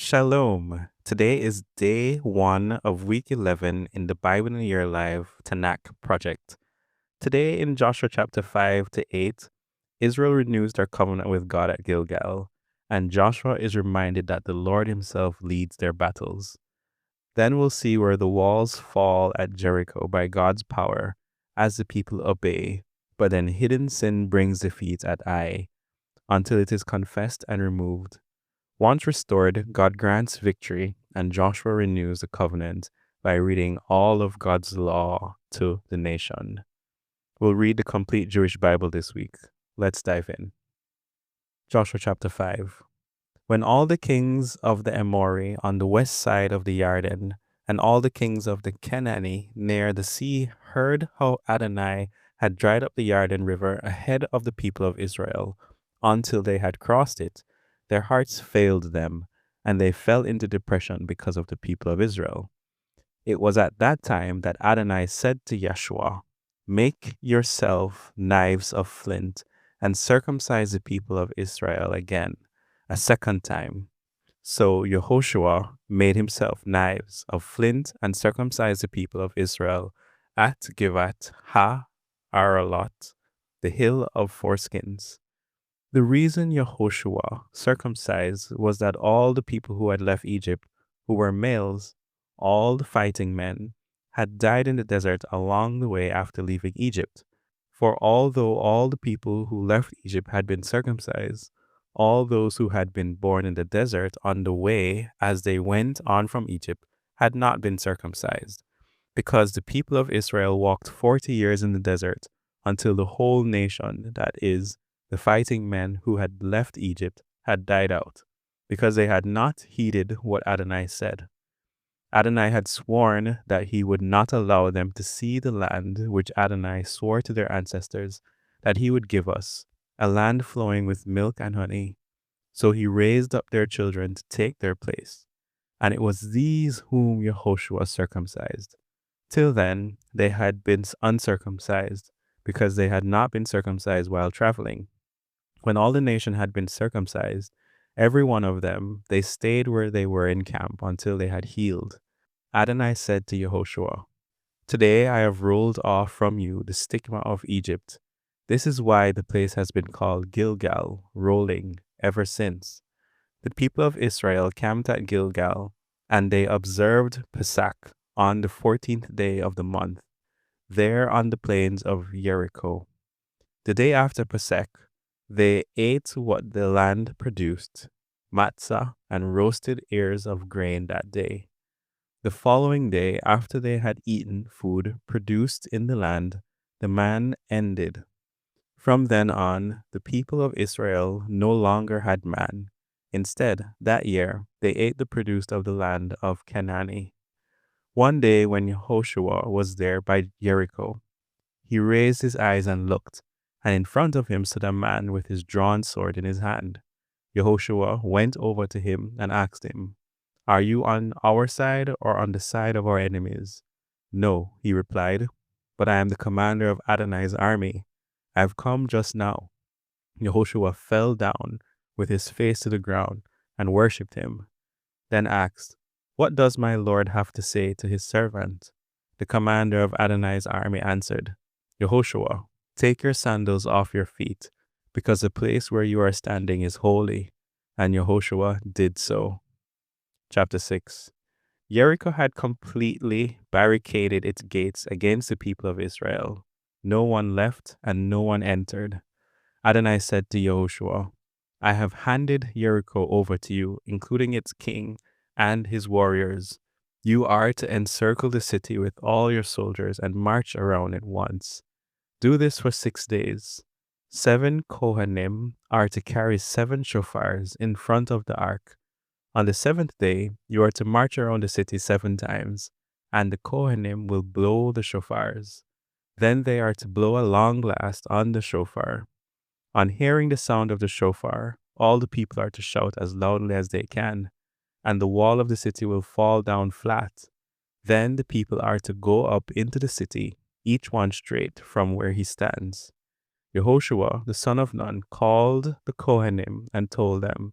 Shalom. Today is day 1 of week 11 in the Bible in a Year Live Tanakh project. Today in Joshua chapter 5 to 8, Israel renews their covenant with God at Gilgal, and Joshua is reminded that the Lord himself leads their battles. Then we'll see where the walls fall at Jericho by God's power as the people obey, but then hidden sin brings defeat at Ai until it is confessed and removed. Once restored, God grants victory, and Joshua renews the covenant by reading all of God's law to the nation. We'll read the complete Jewish Bible this week. Let's dive in. Joshua chapter 5. When all the kings of the Amori on the west side of the Yarden and all the kings of the Canaani near the sea heard how Adonai had dried up the Yarden River ahead of the people of Israel until they had crossed it, their hearts failed them, and they fell into depression because of the people of Israel. It was at that time that Adonai said to Yeshua, "Make yourself knives of flint, and circumcise the people of Israel again, a second time." So Yehoshua made himself knives of flint and circumcised the people of Israel at Givat Ha-Aralot, the hill of foreskins. The reason Yehoshua circumcised was that all the people who had left Egypt, who were males, all the fighting men, had died in the desert along the way after leaving Egypt. For although all the people who left Egypt had been circumcised, all those who had been born in the desert on the way as they went on from Egypt had not been circumcised, because the people of Israel walked 40 years in the desert until the whole nation, that is, the fighting men who had left Egypt, had died out, because they had not heeded what Adonai said. Adonai had sworn that he would not allow them to see the land which Adonai swore to their ancestors that he would give us, a land flowing with milk and honey. So he raised up their children to take their place, and it was these whom Yehoshua circumcised. Till then, they had been uncircumcised, because they had not been circumcised while traveling. When all the nation had been circumcised, every one of them, they stayed where they were in camp until they had healed. Adonai said to Yehoshua, "Today I have rolled off from you the stigma of Egypt. This is why the place has been called Gilgal, rolling, ever since." The people of Israel camped at Gilgal, and they observed Pesach on the 14th day of the month, there on the plains of Jericho. The day after Pesach, they ate what the land produced, matzah and roasted ears of grain that day. The following day, after they had eaten food produced in the land, the man ended. From then on, the people of Israel no longer had man. Instead, that year, they ate the produce of the land of Canaan. One day when Yehoshua was there by Jericho, he raised his eyes and looked, and in front of him stood a man with his drawn sword in his hand. Yehoshua went over to him and asked him, "Are you on our side or on the side of our enemies?" "No," he replied, "but I am the commander of Adonai's army. I have come just now." Yehoshua fell down with his face to the ground and worshipped him, then asked, "What does my Lord have to say to his servant?" The commander of Adonai's army answered, "Yehoshua, take your sandals off your feet, because the place where you are standing is holy." And Yehoshua did so. Chapter 6. Jericho had completely barricaded its gates against the people of Israel. No one left and no one entered. Adonai said to Yehoshua, "I have handed Jericho over to you, including its king and his warriors. You are to encircle the city with all your soldiers and march around it once. Do this for 6 days. 7 Kohanim are to carry 7 shofars in front of the ark. On the 7th day, you are to march around the city 7 times, and the Kohanim will blow the shofars. Then they are to blow a long blast on the shofar. On hearing the sound of the shofar, all the people are to shout as loudly as they can, and the wall of the city will fall down flat. Then the people are to go up into the city, each one straight from where he stands. Yehoshua, the son of Nun, called the Kohanim and told them,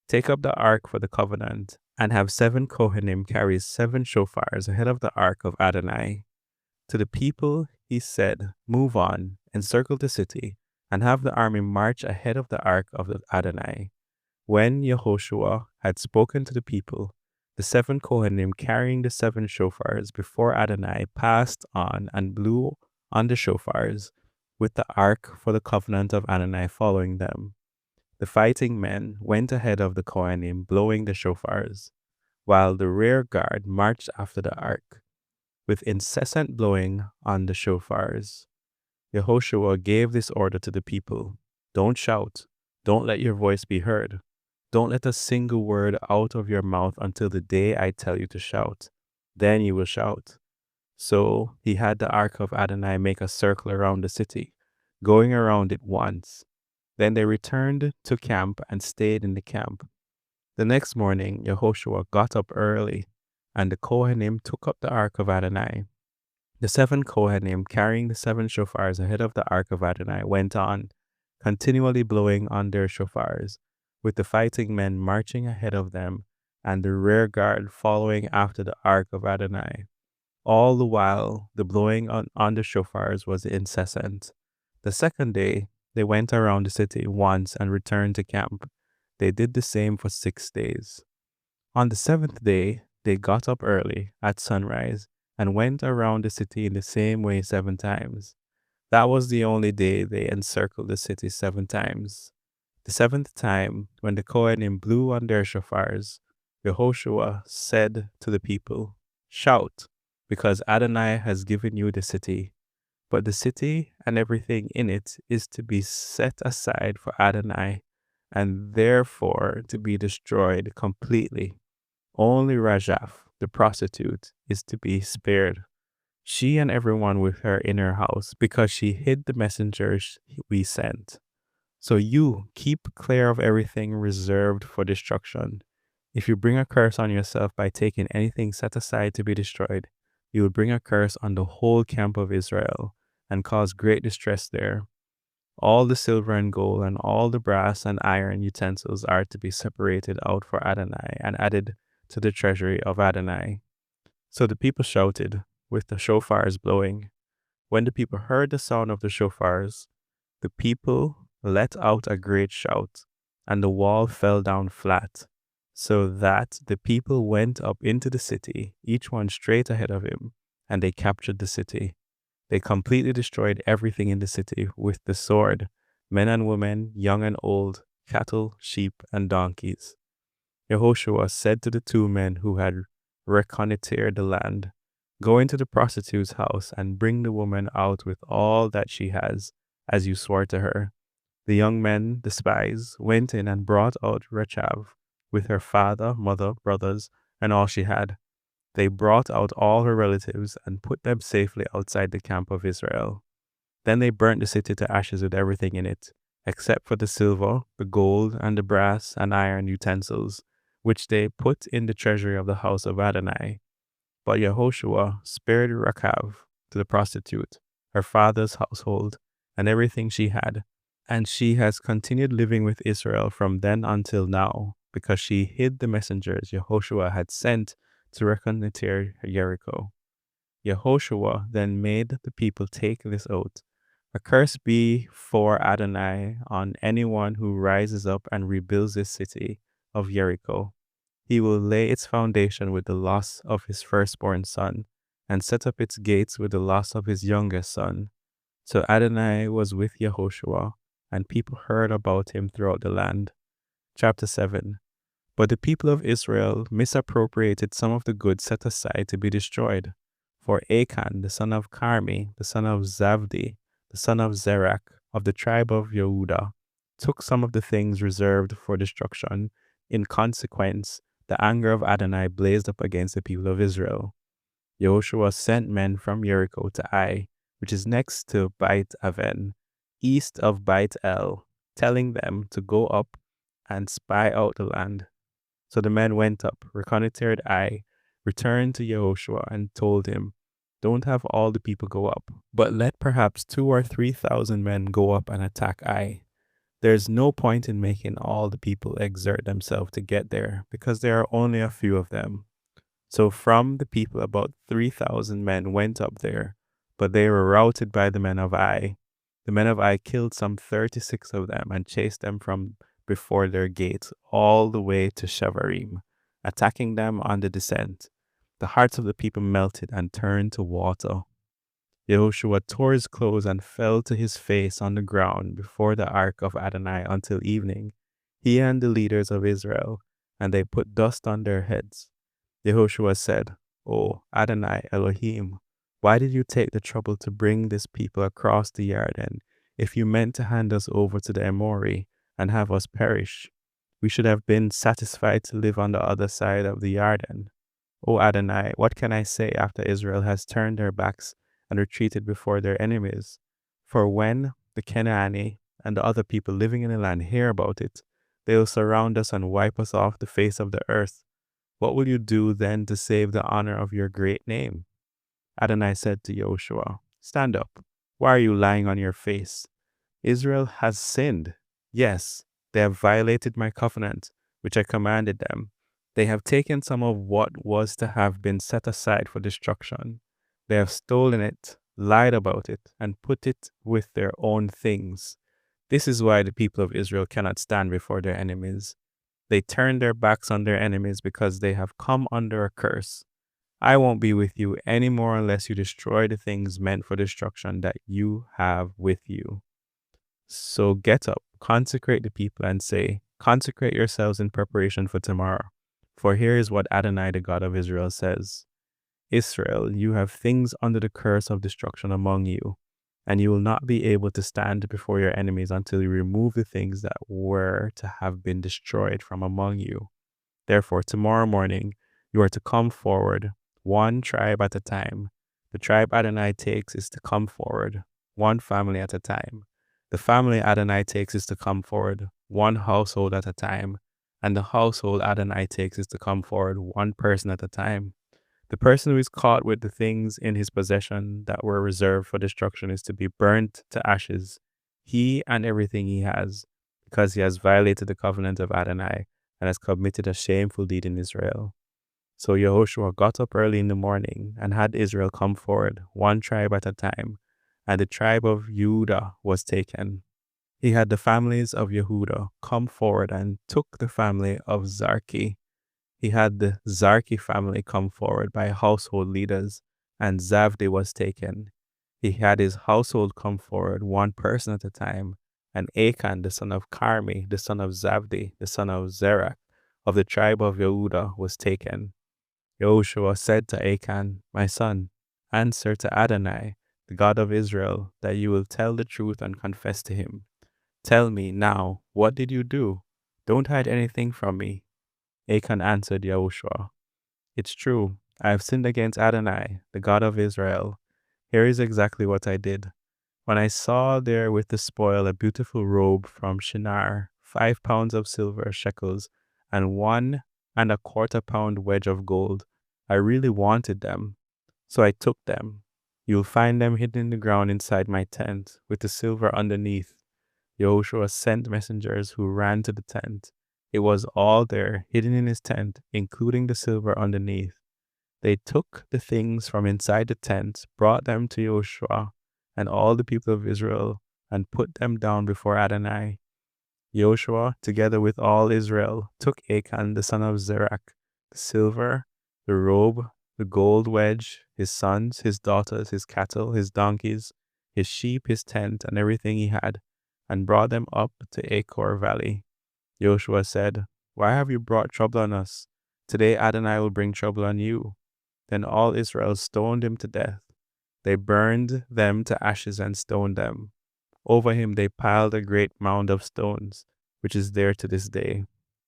"Take up the ark for the covenant and have 7 Kohanim carry 7 shofars ahead of the ark of Adonai. To the people he said, "Move on, encircle the city, and have the army march ahead of the ark of Adonai." When Yehoshua had spoken to the people, the 7 Kohanim carrying the 7 shofars before Adonai passed on and blew on the shofars, with the ark for the covenant of Adonai following them. The fighting men went ahead of the Kohanim blowing the shofars, while the rear guard marched after the ark, with incessant blowing on the shofars. Yehoshua gave this order to the people: "Don't shout, don't let your voice be heard. Don't let a single word out of your mouth until the day I tell you to shout. Then you will shout." So he had the ark of Adonai make a circle around the city, going around it once. Then they returned to camp and stayed in the camp. The next morning, Yehoshua got up early, and the Kohanim took up the ark of Adonai. The 7 Kohanim, carrying the 7 shofars ahead of the ark of Adonai, went on, continually blowing on their shofars, with the fighting men marching ahead of them and the rear guard following after the ark of Adonai. All the while, the blowing on the shofars was incessant. The second day, they went around the city once and returned to camp. They did the same for 6 days. On the 7th day, they got up early at sunrise and went around the city in the same way 7 times. That was the only day they encircled the city 7 times. The 7th time, when the Kohanim blew on their shofars, Yehoshua said to the people, "Shout, because Adonai has given you the city. But the city and everything in it is to be set aside for Adonai, and therefore to be destroyed completely. Only Rajaph, the prostitute, is to be spared, she and everyone with her in her house, because she hid the messengers we sent. So you keep clear of everything reserved for destruction. If you bring a curse on yourself by taking anything set aside to be destroyed, you will bring a curse on the whole camp of Israel and cause great distress there. All the silver and gold and all the brass and iron utensils are to be separated out for Adonai and added to the treasury of Adonai." So the people shouted, with the shofars blowing. When the people heard the sound of the shofars, the people let out a great shout, and the wall fell down flat, so that the people went up into the city, each one straight ahead of him, and they captured the city. They completely destroyed everything in the city with the sword, men and women, young and old, cattle, sheep, and donkeys. Yehoshua said to the 2 men who had reconnoitered the land, "Go into the prostitute's house and bring the woman out with all that she has, as you swore to her." The young men, the spies, went in and brought out Rechav with her father, mother, brothers, and all she had. They brought out all her relatives and put them safely outside the camp of Israel. Then they burnt the city to ashes with everything in it, except for the silver, the gold, and the brass and iron utensils, which they put in the treasury of the house of Adonai. But Yehoshua spared Rechav to the prostitute, her father's household, and everything she had, and she has continued living with Israel from then until now, because she hid the messengers Yehoshua had sent to reconnoiter Jericho. Yehoshua then made the people take this oath: "A curse be for Adonai on anyone who rises up and rebuilds this city of Jericho. He will lay its foundation with the loss of his firstborn son, and set up its gates with the loss of his youngest son." So Adonai was with Yehoshua, and people heard about him throughout the land. Chapter 7. But the people of Israel misappropriated some of the goods set aside to be destroyed. For Achan, the son of Carmi, the son of Zabdi, the son of Zerach, of the tribe of Yehudah, took some of the things reserved for destruction. In consequence, the anger of Adonai blazed up against the people of Israel. Yehoshua sent men from Jericho to Ai, which is next to Beit Aven, east of Beit El, telling them to go up and spy out the land. So the men went up, reconnoitered Ai, returned to Yehoshua, and told him, "Don't have all the people go up, but let perhaps 2,000 or 3,000 men go up and attack Ai." There's no point in making all the people exert themselves to get there, because there are only a few of them. So from the people, about 3,000 men went up there, but they were routed by the men of Ai. The men of Ai killed some 36 of them and chased them from before their gates all the way to Shevarim, attacking them on the descent. The hearts of the people melted and turned to water. Yehoshua tore his clothes and fell to his face on the ground before the ark of Adonai until evening, he and the leaders of Israel, and they put dust on their heads. Yehoshua said, "O Adonai Elohim, why did you take the trouble to bring this people across the Jordan if you meant to hand us over to the Amori and have us perish? We should have been satisfied to live on the other side of the Jordan. O Adonai, what can I say after Israel has turned their backs and retreated before their enemies? For when the Canaanite and the other people living in the land hear about it, they will surround us and wipe us off the face of the earth. What will you do then to save the honor of your great name?" Adonai said to Joshua, "Stand up. Why are you lying on your face? Israel has sinned. Yes, they have violated my covenant, which I commanded them. They have taken some of what was to have been set aside for destruction. They have stolen it, lied about it, and put it with their own things. This is why the people of Israel cannot stand before their enemies. They turn their backs on their enemies because they have come under a curse. I won't be with you anymore unless you destroy the things meant for destruction that you have with you. So get up, consecrate the people, and say, 'Consecrate yourselves in preparation for tomorrow.' For here is what Adonai, the God of Israel, says. Israel, you have things under the curse of destruction among you, and you will not be able to stand before your enemies until you remove the things that were to have been destroyed from among you. Therefore, tomorrow morning, you are to come forward, one tribe at a time. The tribe Adonai takes is to come forward, one family at a time. The family Adonai takes is to come forward, one household at a time. And the household Adonai takes is to come forward, one person at a time. The person who is caught with the things in his possession that were reserved for destruction is to be burnt to ashes, he and everything he has, because he has violated the covenant of Adonai and has committed a shameful deed in Israel." So Yehoshua got up early in the morning and had Israel come forward, one tribe at a time, and the tribe of Judah was taken. He had the families of Yehudah come forward and took the family of Zarki. He had the Zarki family come forward by household leaders, and Zavdi was taken. He had his household come forward, one person at a time, and Achan, the son of Carmi, the son of Zavdi, the son of Zerach, of the tribe of Yehudah, was taken. Joshua said to Achan, "My son, answer to Adonai, the God of Israel, that you will tell the truth and confess to him. Tell me now, what did you do? Don't hide anything from me." Achan answered Yahushua, "It's true. I have sinned against Adonai, the God of Israel. Here is exactly what I did. When I saw there with the spoil a beautiful robe from Shinar, 5 pounds of silver shekels, and 1¼ pound wedge of gold, I really wanted them. So I took them. You'll find them hidden in the ground inside my tent, with the silver underneath." Yehoshua sent messengers who ran to the tent. It was all there, hidden in his tent, including the silver underneath. They took the things from inside the tent, brought them to Yehoshua and all the people of Israel, and put them down before Adonai. Yehoshua, together with all Israel, took Achan the son of Zerach, the silver, the robe, the gold wedge, his sons, his daughters, his cattle, his donkeys, his sheep, his tent, and everything he had, and brought them up to Achor Valley. Joshua said, "Why have you brought trouble on us? Today Adonai will bring trouble on you." Then all Israel stoned him to death. They burned them to ashes and stoned them. Over him they piled a great mound of stones, which is there to this day.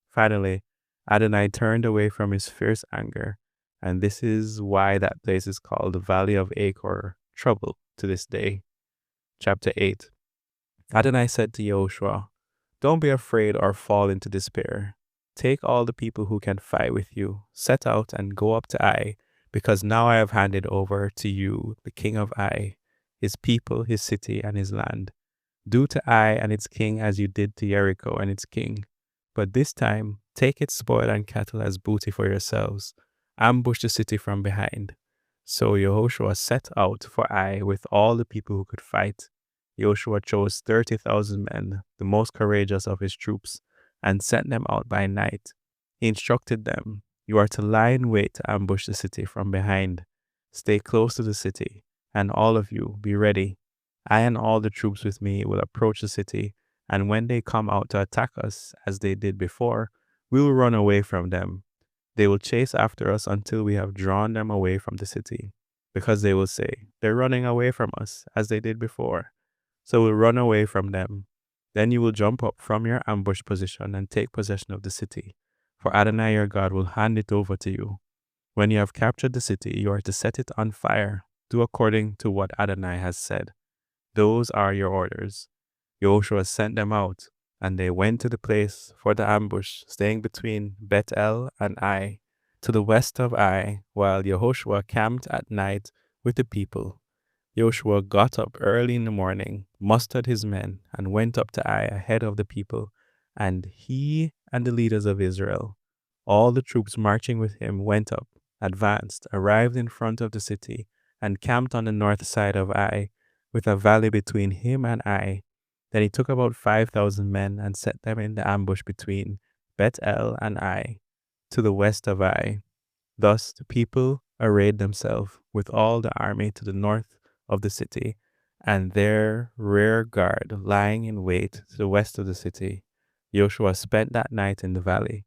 Finally, Adonai turned away from his fierce anger, and this is why that place is called the Valley of Achor, trouble, to this day. Chapter 8. Adonai said to Joshua, "Don't be afraid or fall into despair. Take all the people who can fight with you, set out and go up to Ai, because now I have handed over to you the king of Ai, his people, his city, and his land. Do to Ai and its king as you did to Jericho and its king. But this time, take its spoil and cattle as booty for yourselves. Ambush the city from behind. So Yehoshua set out for Ai with all the people who could fight. Yehoshua chose 30,000 men, the most courageous of his troops, and sent them out by night. He instructed them, "You are to lie in wait to ambush the city from behind. Stay close to the city, and all of you be ready. I and all the troops with me will approach the city, and when they come out to attack us, as they did before, we will run away from them. They will chase after us until we have drawn them away from the city, because they will say, 'They're running away from us, as they did before.' So we'll run away from them. Then you will jump up from your ambush position and take possession of the city, for Adonai your God will hand it over to you. When you have captured the city, you are to set it on fire. Do according to what Adonai has said. Those are your orders." Joshua sent them out, and they went to the place for the ambush, staying between Bethel and Ai, to the west of Ai, while Yehoshua camped at night with the people. Joshua got up early in the morning, mustered his men, and went up to Ai ahead of the people, and he and the leaders of Israel. All the troops marching with him went up, advanced, arrived in front of the city, and camped on the north side of Ai, with a valley between him and Ai. Then he took about 5,000 men and set them in the ambush between Bethel and Ai, to the west of Ai. Thus the people arrayed themselves with all the army to the north of the city, and their rear guard lying in wait to the west of the city. Joshua spent that night in the valley.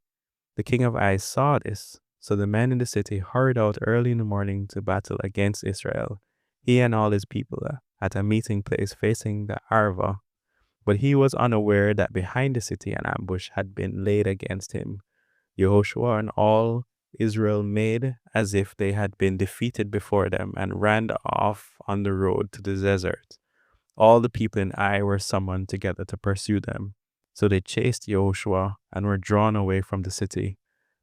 The king of Ai saw this, so the men in the city hurried out early in the morning to battle against Israel, he and all his people, at a meeting place facing the Arva. But he was unaware that behind the city an ambush had been laid against him. Yehoshua and all Israel made as if they had been defeated before them and ran off on the road to the desert. All the people in Ai were summoned together to pursue them. So they chased Yehoshua and were drawn away from the city.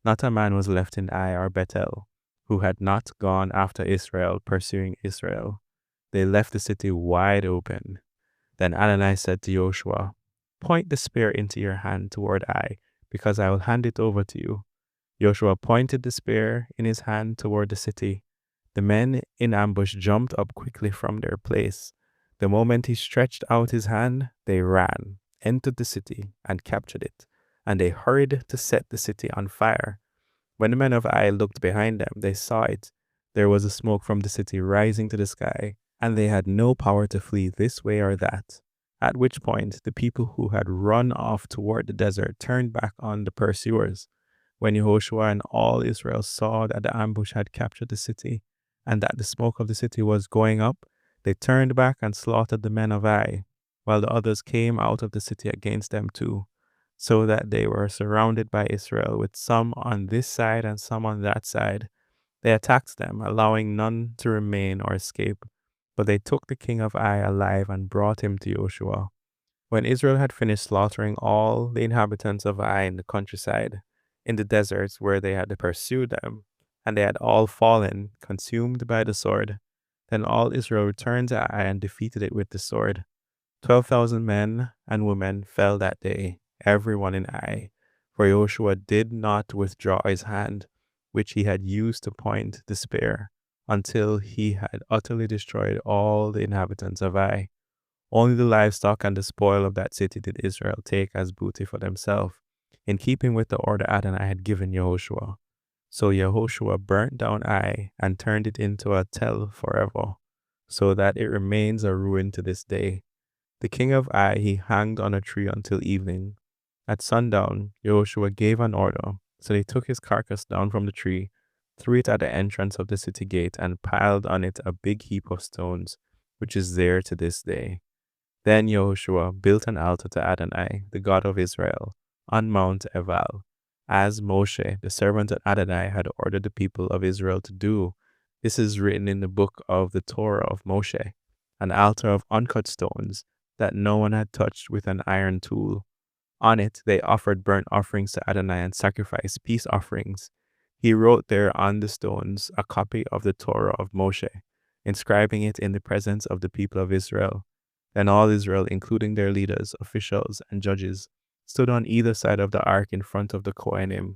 Not a man was left in Ai or Bethel who had not gone after Israel, pursuing Israel. They left the city wide open. Then Adonai said to Joshua, "Point the spear into your hand toward Ai, because I will hand it over to you." Joshua pointed the spear in his hand toward the city. The men in ambush jumped up quickly from their place. The moment he stretched out his hand, they ran, entered the city, and captured it, and they hurried to set the city on fire. When the men of Ai looked behind them, they saw it. There was a smoke from the city rising to the sky, and they had no power to flee this way or that. At which point, the people who had run off toward the desert turned back on the pursuers. When Yehoshua and all Israel saw that the ambush had captured the city, and that the smoke of the city was going up, they turned back and slaughtered the men of Ai, while the others came out of the city against them too, so that they were surrounded by Israel, with some on this side and some on that side. They attacked them, allowing none to remain or escape. But they took the king of Ai alive and brought him to Joshua. When Israel had finished slaughtering all the inhabitants of Ai in the countryside, in the deserts where they had pursued them, and they had all fallen, consumed by the sword, then all Israel returned to Ai and defeated it with the sword. 12,000 men and women fell that day, everyone in Ai, for Joshua did not withdraw his hand, which he had used to point the spear, until he had utterly destroyed all the inhabitants of Ai. Only the livestock and the spoil of that city did Israel take as booty for themselves, in keeping with the order Adonai had given Yehoshua. So Yehoshua burnt down Ai and turned it into a tell forever, so that it remains a ruin to this day. The king of Ai he hanged on a tree until evening. At sundown, Yehoshua gave an order, so they took his carcass down from the tree, threw it at the entrance of the city gate, and piled on it a big heap of stones, which is there to this day. Then Yehoshua built an altar to Adonai, the God of Israel, on Mount Ebal, as Moshe, the servant of Adonai, had ordered the people of Israel to do. This is written in the book of the Torah of Moshe, an altar of uncut stones that no one had touched with an iron tool. On it they offered burnt offerings to Adonai and sacrificed peace offerings. He wrote there on the stones a copy of the Torah of Moshe, inscribing it in the presence of the people of Israel. Then all Israel, including their leaders, officials, and judges, stood on either side of the ark in front of the Kohanim,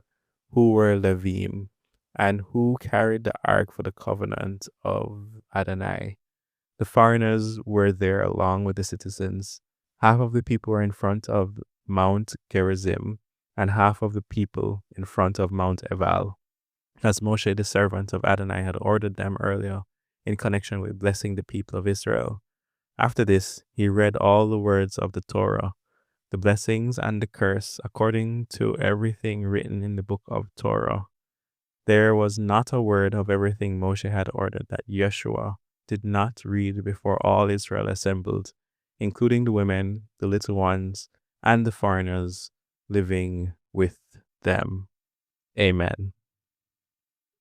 who were Levim, and who carried the ark for the covenant of Adonai. The foreigners were there along with the citizens. Half of the people were in front of Mount Gerizim, and half of the people in front of Mount Ebal, as Moshe, the servant of Adonai, had ordered them earlier in connection with blessing the people of Israel. After this, he read all the words of the Torah, the blessings and the curse, according to everything written in the book of Torah. There was not a word of everything Moshe had ordered that Yeshua did not read before all Israel assembled, including the women, the little ones, and the foreigners living with them. Amen.